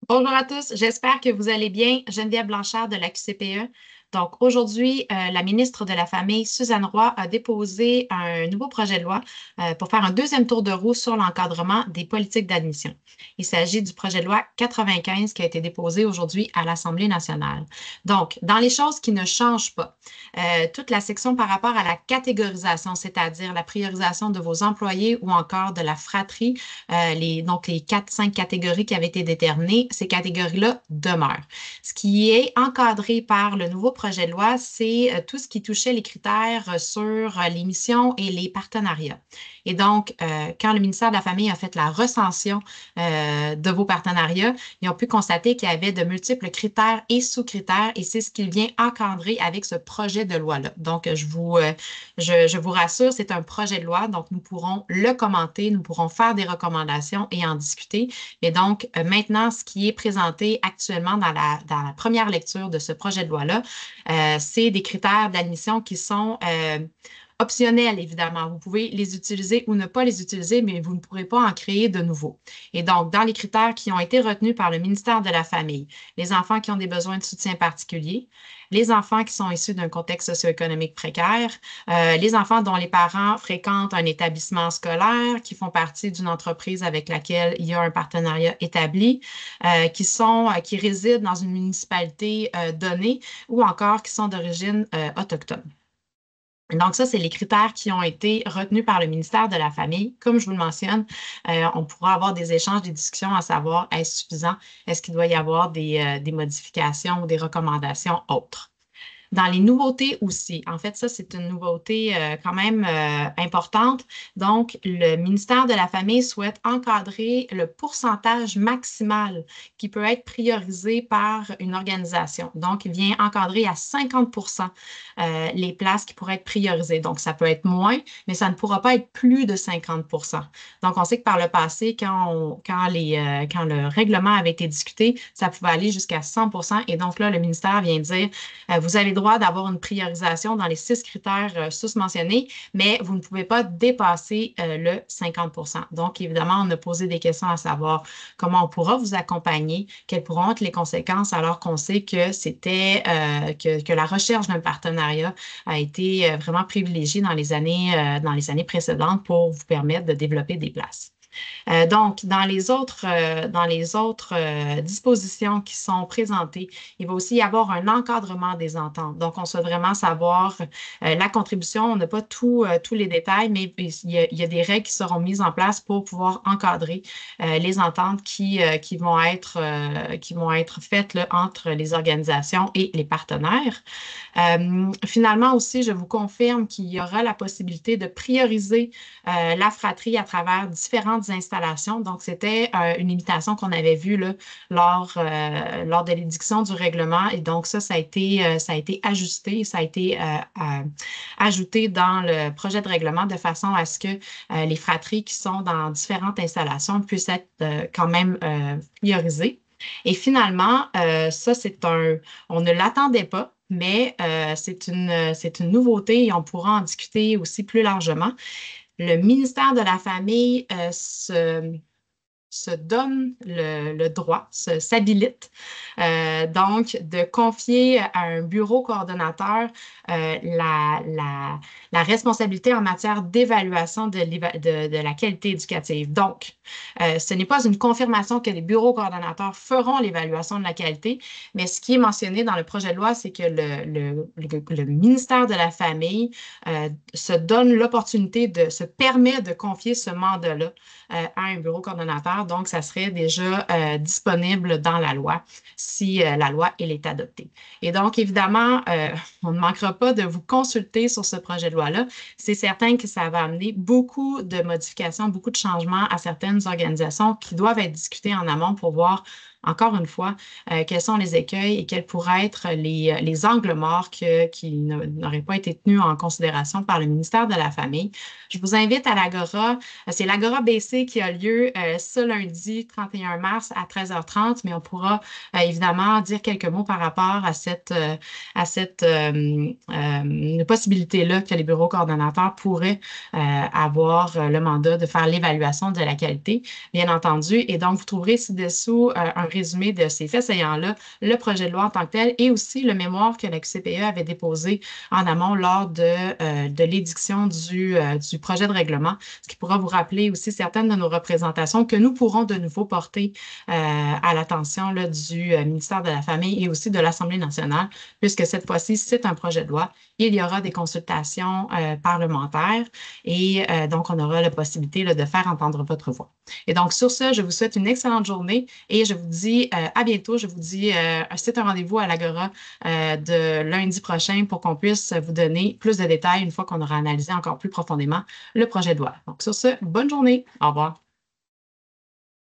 Bonjour à tous, j'espère que vous allez bien. Geneviève Blanchard de la QCPE. Donc aujourd'hui, la ministre de la Famille, Suzanne Roy, a déposé un nouveau projet de loi pour faire un deuxième tour de roue sur l'encadrement des politiques d'admission. Il s'agit du projet de loi 95 qui a été déposé aujourd'hui à l'Assemblée nationale. Donc, dans les choses qui ne changent pas, toute la section par rapport à la catégorisation, c'est-à-dire la priorisation de vos employés ou encore de la fratrie, donc les 4-5 catégories qui avaient été déterminées, ces catégories-là demeurent. Ce qui est encadré par le nouveau projet de loi, c'est tout ce qui touchait les critères sur les missions et les partenariats. Et donc, quand le ministère de la Famille a fait la recension de vos partenariats, ils ont pu constater qu'il y avait de multiples critères et sous-critères, et c'est ce qu'il vient encadrer avec ce projet de loi-là. Donc, je vous rassure, c'est un projet de loi, donc nous pourrons le commenter, nous pourrons faire des recommandations et en discuter. Et donc, maintenant, ce qui est présenté actuellement dans la première lecture de ce projet de loi-là, c'est des critères d'admission qui sont optionnels, évidemment. Vous pouvez les utiliser ou ne pas les utiliser, mais vous ne pourrez pas en créer de nouveaux. Et donc, dans les critères qui ont été retenus par le ministère de la Famille, les enfants qui ont des besoins de soutien particuliers, les enfants qui sont issus d'un contexte socio-économique précaire, les enfants dont les parents fréquentent un établissement scolaire, qui font partie d'une entreprise avec laquelle il y a un partenariat établi, qui résident dans une municipalité donnée ou encore qui sont d'origine autochtone. Donc, ça, c'est les critères qui ont été retenus par le ministère de la Famille. Comme je vous le mentionne, on pourra avoir des échanges, des discussions à savoir est-ce suffisant, est-ce qu'il doit y avoir des modifications ou des recommandations autres. Dans les nouveautés aussi, en fait, ça, c'est une nouveauté quand même importante. Donc, le ministère de la Famille souhaite encadrer le pourcentage maximal qui peut être priorisé par une organisation. Donc, il vient encadrer à 50 les places qui pourraient être priorisées. Donc, ça peut être moins, mais ça ne pourra pas être plus de 50. Donc, on sait que par le passé, quand le règlement avait été discuté, ça pouvait aller jusqu'à 100. Et donc là, le ministère vient dire, vous avez le droit d'avoir une priorisation dans les 6 critères sous-mentionnés, mais vous ne pouvez pas dépasser le 50. Donc, évidemment, on a posé des questions à savoir comment on pourra vous accompagner, quelles pourront être les conséquences alors qu'on sait que que la recherche d'un partenariat a été vraiment privilégiée dans les années précédentes pour vous permettre de développer des places. Donc, dans les autres dispositions qui sont présentées, il va aussi y avoir un encadrement des ententes. Donc, on souhaite vraiment savoir la contribution. On n'a pas tous les détails, mais il y a des règles qui seront mises en place pour pouvoir encadrer les ententes qui vont être faites là, entre les organisations et les partenaires. Finalement aussi, je vous confirme qu'il y aura la possibilité de prioriser la fratrie à travers différentes installations. Donc, c'était une limitation qu'on avait vue là, lors de l'édiction du règlement. Et donc, ça a été ajusté, ça a été ajouté dans le projet de règlement de façon à ce que les fratries qui sont dans différentes installations puissent être quand même priorisées. Et finalement, on ne l'attendait pas, mais c'est une nouveauté et on pourra en discuter aussi plus largement. Le ministère de la Famille se donne le droit, s'habilite donc de confier à un bureau coordonnateur la responsabilité en matière d'évaluation de la qualité éducative. Donc, ce n'est pas une confirmation que les bureaux coordonnateurs feront l'évaluation de la qualité, mais ce qui est mentionné dans le projet de loi, c'est que le ministère de la Famille se donne l'opportunité se permet de confier ce mandat-là à un bureau coordonnateur. Donc, ça serait déjà disponible dans la loi si la loi elle est adoptée. Et donc, évidemment, on ne manquera pas de vous consulter sur ce projet de loi-là. C'est certain que ça va amener beaucoup de modifications, beaucoup de changements à certaines organisations qui doivent être discutées en amont pour voir encore une fois, quels sont les écueils et quels pourraient être les angles morts qui n'auraient pas été tenus en considération par le ministère de la Famille. Je vous invite à l'Agora. C'est l'Agora BC qui a lieu ce lundi 31 mars à 13h30, mais on pourra évidemment dire quelques mots par rapport à cette possibilité-là que les bureaux coordonnateurs pourraient avoir le mandat de faire l'évaluation de la qualité, bien entendu. Et donc, vous trouverez ci-dessous un résumé de ces faits saillants-là, le projet de loi en tant que tel et aussi le mémoire que la QCPE avait déposé en amont lors de l'édiction du projet de règlement, ce qui pourra vous rappeler aussi certaines de nos représentations que nous pourrons de nouveau porter à l'attention du ministère de la Famille et aussi de l'Assemblée nationale, puisque cette fois-ci, c'est un projet de loi. Il y aura des consultations parlementaires et donc, on aura la possibilité là, de faire entendre votre voix. Et donc, sur ce, je vous souhaite une excellente journée et je vous dis à bientôt. Je vous dis, c'est un rendez-vous à l'Agora de lundi prochain pour qu'on puisse vous donner plus de détails une fois qu'on aura analysé encore plus profondément le projet de loi. Donc, sur ce, bonne journée. Au revoir.